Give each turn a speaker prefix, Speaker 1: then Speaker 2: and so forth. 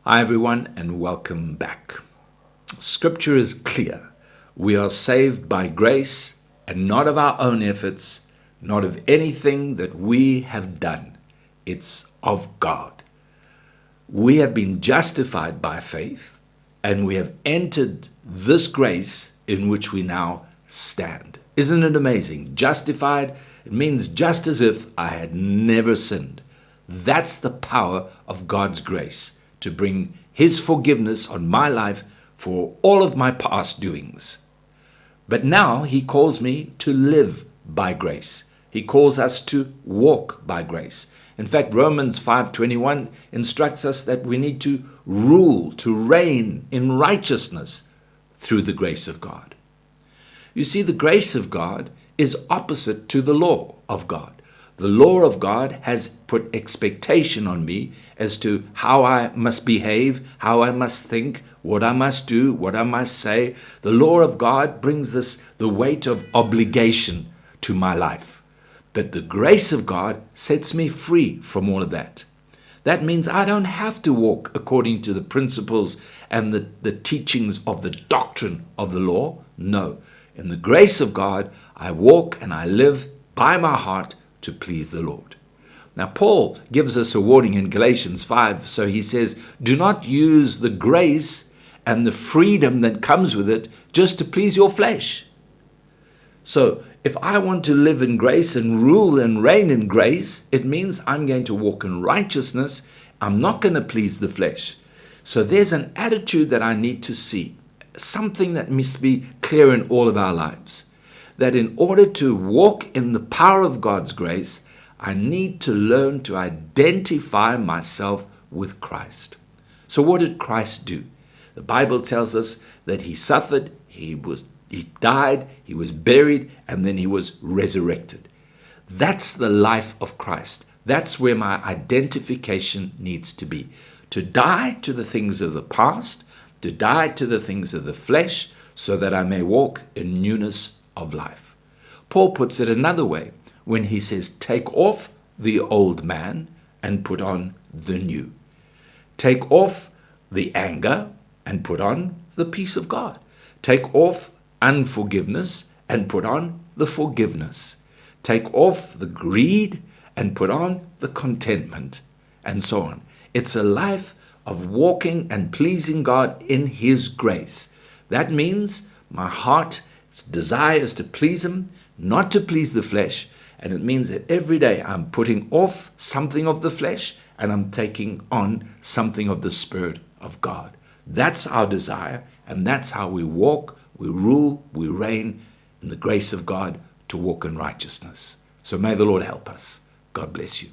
Speaker 1: Hi everyone and welcome back. Scripture is clear. We are saved by grace and not of our own efforts, not of anything that we have done. It's of God. We have been justified by faith and we have entered this grace in which we now stand. Isn't it amazing? Justified, it means just as if I had never sinned. That's the power of God's grace, to bring His forgiveness on my life for all of my past doings. But now He calls me to live by grace. He calls us to walk by grace. In fact, Romans 5:21 instructs us that we need to rule, to reign in righteousness through the grace of God. You see, the grace of God is opposite to the law of God. The law of God has put expectation on me as to how I must behave, how I must think, what I must do, what I must say. The law of God brings the weight of obligation to my life. But the grace of God sets me free from all of that. That means I don't have to walk according to the principles and the teachings of the doctrine of the law. No. In the grace of God, I walk and I live by my heart to please the Lord. Now, Paul gives us a warning in Galatians 5. So he says, do not use the grace and the freedom that comes with it just to please your flesh. So if I want to live in grace and rule and reign in grace, it means I'm going to walk in righteousness. I'm not going to please the flesh. So there's an attitude that I need to see, something that must be clear in all of our lives. That in order to walk in the power of God's grace, I need to learn to identify myself with Christ. So what did Christ do? The Bible tells us that He suffered, He died, He was buried, and then He was resurrected. That's the life of Christ. That's where my identification needs to be. To die to the things of the past, to die to the things of the flesh, so that I may walk in newness of life. Paul puts it another way when he says, take off the old man and put on the new. Take off the anger and put on the peace of God. Take off unforgiveness and put on the forgiveness. Take off the greed and put on the contentment, and so on. It's a life of walking and pleasing God in His grace. That means my heart desire is to please Him, not to please the flesh. And it means that every day I'm putting off something of the flesh and I'm taking on something of the Spirit of God. That's our desire, and that's how we walk, we rule, we reign in the grace of God to walk in righteousness. So may the Lord help us. God bless you.